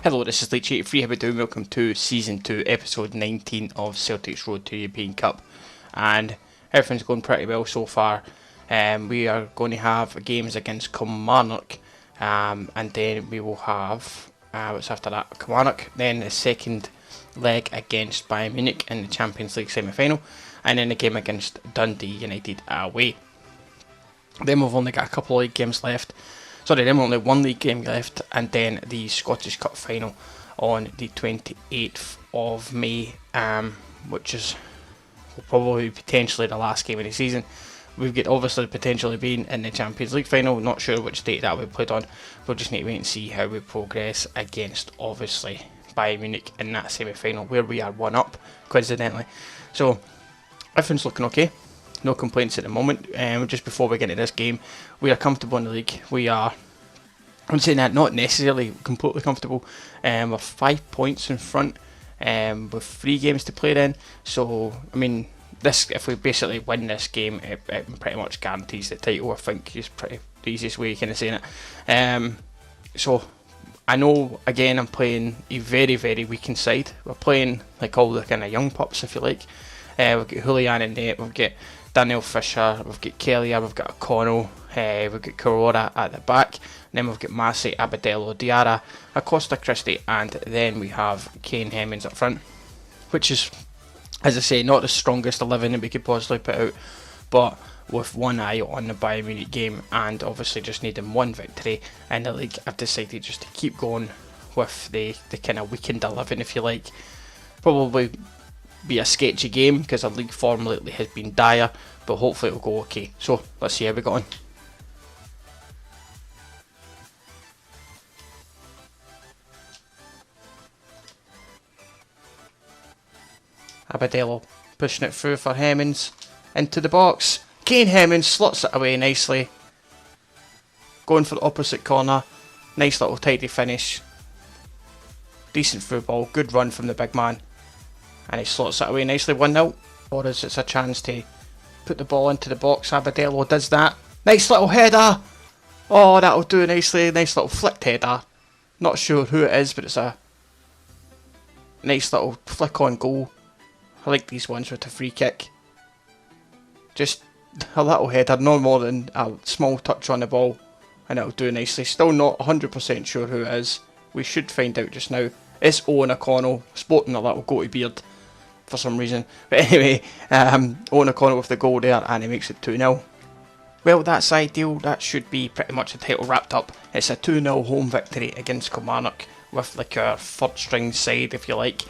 Hello, this is Leach83. How we doing? Welcome to Season 2, Episode 19 of Celtic's Road to European Cup. And everything's going pretty well so far. We are going to have games against Kilmarnock, and then we will have, what's after that? Kilmarnock, then the second leg against Bayern Munich in the Champions League semi-final, and then a game against Dundee United away. Then we've only got a couple of league games left. Sorry, then only one league game left, and then the Scottish Cup final on the 28th of May, which is will probably potentially the last game of the season. We've got obviously potentially being in the Champions League final, not sure which date that will be played on. We'll just need to wait and see how we progress against obviously Bayern Munich in that semi-final, where we are 1 up, coincidentally. So everything's looking okay. No complaints at the moment. Just before we get into this game, we are comfortable in the league. We are, I'm saying that, not necessarily completely comfortable. We're 5 points in front with 3 games to play then. So, I mean, this, if we basically win this game, it pretty much guarantees the title, I think, is pretty the easiest way of kind of saying it. So, I know, again, I'm playing a very, very weakened side. We're playing like all the kind of young pups, if you like. We've got Julian in net, we've got Daniel Fisher, we've got Kelly, we've got O'Connell, we've got Corora at the back, and then we've got Massey, Abadelo, Diarra, Acosta Christie, and then we have Kane Hemmings up front, which is, as I say, not the strongest 11 that we could possibly put out, but with one eye on the Bayern Munich game and obviously just needing one victory in the league, I've decided just to keep going with the kind of weekend 11, if you like. Probably be a sketchy game because our league form lately has been dire, but hopefully it'll go okay. So let's see how we got on. Abadelo pushing it through for Hemmings into the box. Kane Hemmings slots it away nicely, going for the opposite corner. Nice little tidy finish, decent through ball, good run from the big man. And he slots it away nicely, 1-0. Or is it a chance to put the ball into the box? Abadelo does that. Nice little header. Oh, that'll do nicely. Nice little flicked header. Not sure who it is, but it's a nice little flick on goal. I like these ones with a free kick. Just a little header, no more than a small touch on the ball, and it'll do nicely. Still not 100% sure who it is. We should find out just now. It's Owen O'Connell, sporting a little goatee beard for some reason. But anyway, Owen O'Connell with the goal there, and he makes it 2-0. Well, that's ideal. That should be pretty much the title wrapped up. It's a 2-0 home victory against Kilmarnock with like our third string side, if you like.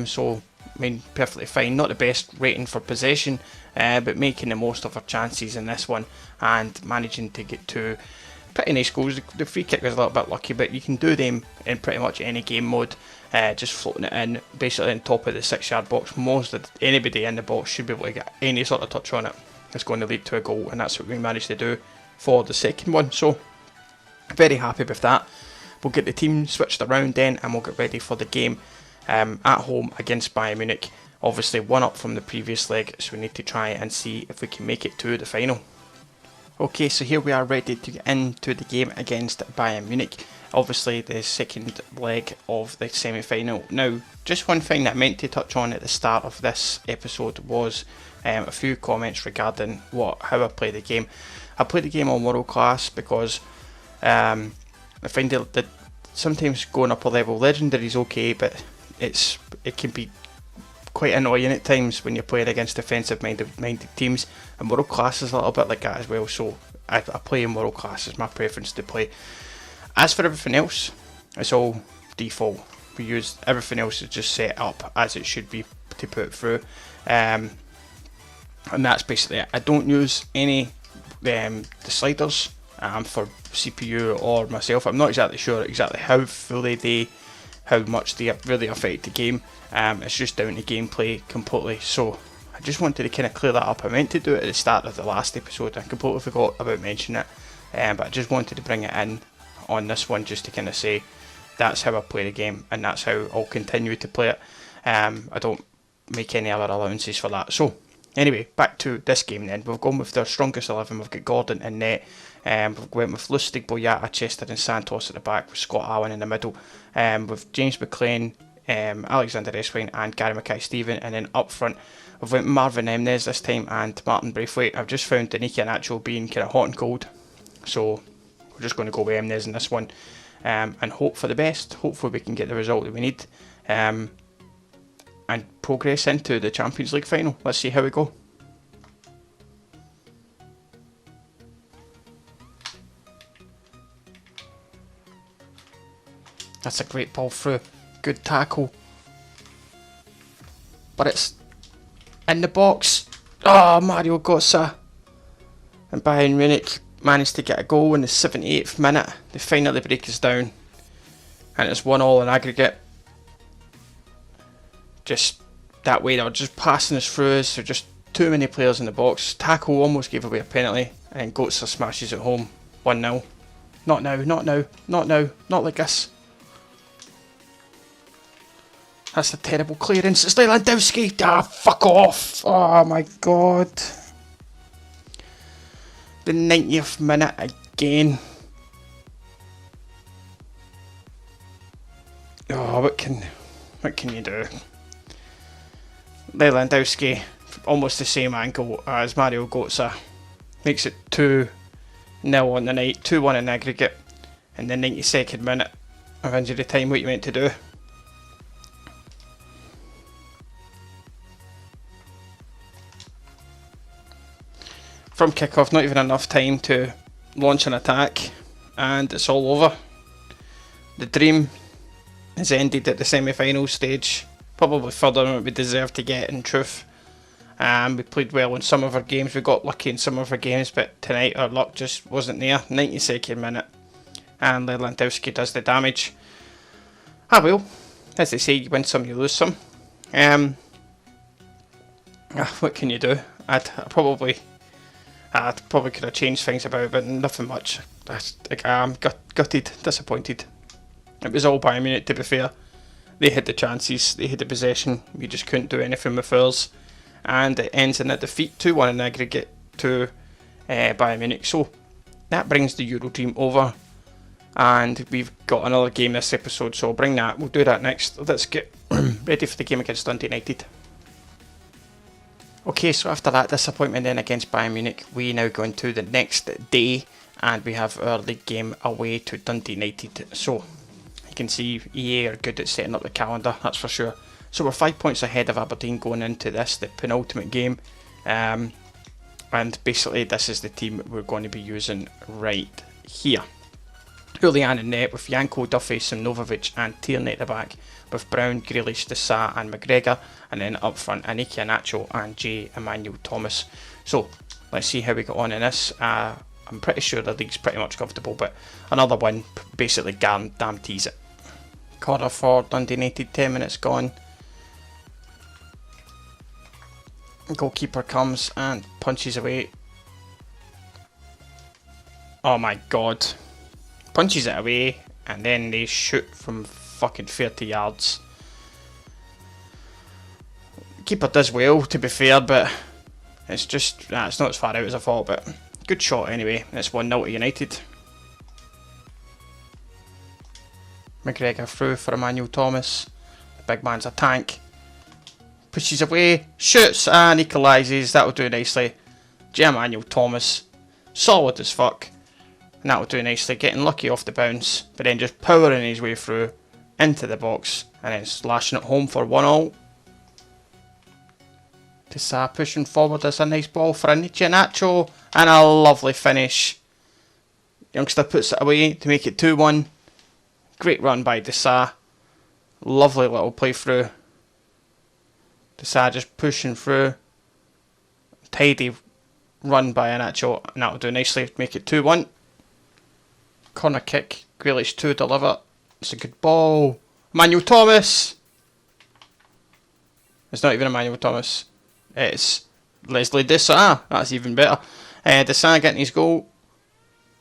So, I mean, perfectly fine. Not the best rating for possession, but making the most of our chances in this one and managing to get 2 pretty nice goals. The free kick was a little bit lucky, but you can do them in pretty much any game mode. Just floating it in, basically on top of the 6-yard box. Most of anybody in the box should be able to get any sort of touch on it. It's going to lead to a goal, and that's what we managed to do for the second one. So, very happy with that. We'll get the team switched around then, and we'll get ready for the game at home against Bayern Munich. Obviously 1 up from the previous leg, so we need to try and see if we can make it to the final. Okay, so here we are ready to get into the game against Bayern Munich. Obviously the second leg of the semi-final. Now, just one thing that I meant to touch on at the start of this episode was a few comments regarding how I play the game. I play the game on world class because I find that sometimes going up a level, legendary is okay, but it can be quite annoying at times when you're playing against defensive minded teams, and world class is a little bit like that as well. So I play in world class, is my preference to play. As for everything else, it's all default. We use everything else is just set up as it should be to put through, and that's basically it. I don't use any the sliders for CPU or myself. I'm not exactly sure how much they really affect the game. It's just down to gameplay completely. So I just wanted to kind of clear that up. I meant to do it at the start of the last episode. I completely forgot about mentioning it, but I just wanted to bring it in on this one just to kind of say that's how I play the game, and that's how I'll continue to play it. I don't make any other allowances for that. So Anyway, back to this game then. We've gone with their strongest 11. We've got Gordon in net. We've went with Lustig, Boyata, Chester and Santos at the back, with Scott Allen in the middle. With James McLean, Alexander Eswine and Gary Mackay-Steven. And then up front, we've went Marvin Emnes this time and Martin Braithwaite. I've just found Danique Iheanacho being kind of hot and cold. So we're just going to go with Emnes in this one. And hope for the best. Hopefully we can get the result that we need. And progress into the Champions League final. Let's see how we go. That's a great ball through. Good tackle. But it's in the box. Oh, Mario Götze. And Bayern Munich managed to get a goal in the 78th minute. They finally break us down. And it's 1-1 in aggregate. Just that way, they were just passing us through us. There were just too many players in the box. Tackle almost gave away a penalty. And then Götze smashes it home. 1-0. Not now, not now, not now, not like this. That's a terrible clearance. It's Lewandowski. Ah, fuck off. Oh my god. The 90th minute again. Oh, what can you do? Lewandowski, almost the same angle as Mario Götze, makes it 2-0 on the night, 2-1 in aggregate, in the 92nd minute of injury time. What you meant to do? From kickoff, not even enough time to launch an attack, and it's all over. The dream has ended at the semi-final stage. Probably further than we deserved to get, in truth. We played well in some of our games. We got lucky in some of our games, but tonight our luck just wasn't there. 92nd minute, and Lewandowski does the damage. Ah well, as they say, you win some, you lose some. What can you do? I probably could have changed things about, but nothing much. I'm gutted, disappointed. It was all Bayern Munich, to be fair. They had the chances, they had the possession, we just couldn't do anything with ours. And it ends in a defeat, 2-1 in aggregate to Bayern Munich. So that brings the Euro dream over. And we've got another game this episode, so I'll bring that. We'll do that next. Let's get ready for the game against Dundee United. Okay, so after that disappointment then against Bayern Munich, we now go into the next day. And we have our league game away to Dundee United. So you can see EA are good at setting up the calendar, that's for sure. So we're 5 points ahead of Aberdeen going into this, the penultimate game. And basically this is the team we're going to be using right here. Julian in net with Janko, Duffy, Simnovic and Tierney at the back, with Brown, Grealish, Dessau and McGregor, and then up front Danique Iheanacho and J. Emmanuel Thomas. So let's see how we get on in this. I'm pretty sure the league's pretty much comfortable, but another win basically guarantees it. Corner for Dundee United, 10 minutes gone. Goalkeeper comes and punches away. Oh my god. Punches it away and then they shoot from fucking 30 yards. Keeper does well, to be fair, but it's just, it's not as far out as I thought, but good shot anyway. It's 1-0 to United. McGregor through for Emmanuel Thomas. The big man's a tank. Pushes away, shoots and equalises. That'll do nicely. J. Emmanuel Thomas, solid as fuck. And that'll do nicely, getting lucky off the bounce, but then just powering his way through into the box and then slashing it home for 1-0. Dessau pushing forward. There's a nice ball for Danique Iheanacho and a lovely finish. Youngster puts it away to make it 2-1. Great run by Dessau. Lovely little play through. Dessau just pushing through. Tidy run by Iheanacho and that'll do nicely to make it 2-1. Corner kick. Grealish to deliver. It's a good ball. Emmanuel Thomas. It's not even Emmanuel Thomas. It's Leslie Dessau. That's even better. Dessau getting his goal.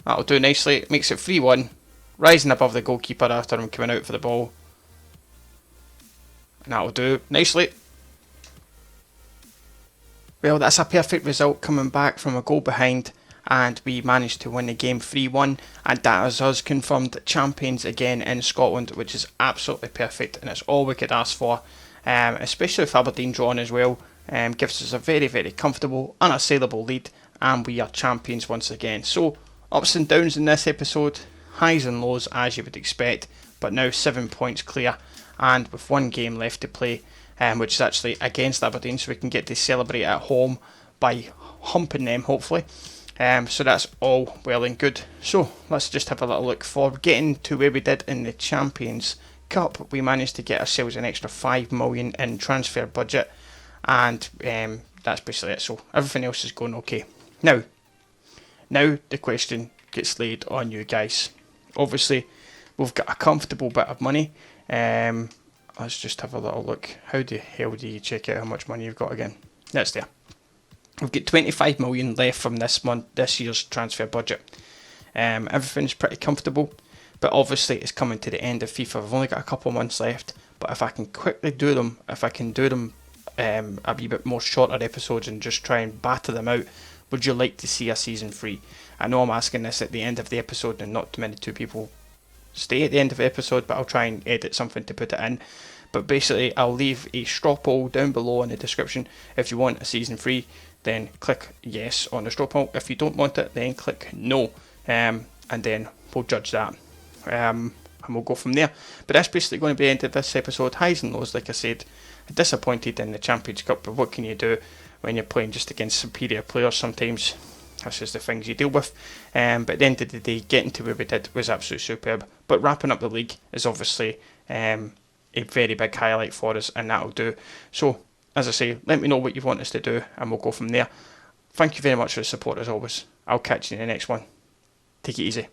That'll do nicely. Makes it 3-1. Rising above the goalkeeper after him coming out for the ball. And that'll do nicely. Well, that's a perfect result, coming back from a goal behind, and we managed to win the game 3-1, and that is us confirmed champions again in Scotland, which is absolutely perfect, and it's all we could ask for, especially with Aberdeen drawn as well. Gives us a very, very comfortable, unassailable lead, and we are champions once again. So, ups and downs in this episode, highs and lows as you would expect, but now 7 points clear, and with one game left to play, which is actually against Aberdeen, so we can get to celebrate at home by humping them, hopefully. So that's all well and good. So let's just have a little look forward. Getting to where we did in the Champions Cup, we managed to get ourselves an extra 5 million in transfer budget, and that's basically it. So everything else is going okay. Now the question gets laid on you guys. Obviously, we've got a comfortable bit of money. Let's just have a little look. How the hell do you check out how much money you've got again? That's there. We've got 25 million left from this year's transfer budget. Everything's pretty comfortable, but obviously it's coming to the end of FIFA. We've only got a couple of months left, but if I can quickly do them, a wee bit more shorter episodes and just try and batter them out, would you like to see a season 3? I know I'm asking this at the end of the episode, and not too many people stay at the end of the episode, but I'll try and edit something to put it in. But basically, I'll leave a straw poll down below in the description. If you want a season 3, then click yes on the straw poll. If you don't want it, then click no, and then we'll judge that, and we'll go from there. But that's basically going to be the end of this episode. Highs and lows, like I said. Disappointed in the Champions Cup, but what can you do when you're playing just against superior players sometimes? That's just the things you deal with. But at the end of the day, getting to where we did was absolutely superb. But wrapping up the league is obviously a very big highlight for us, and that'll do. So, as I say, let me know what you want us to do, and we'll go from there. Thank you very much for the support as always. I'll catch you in the next one. Take it easy.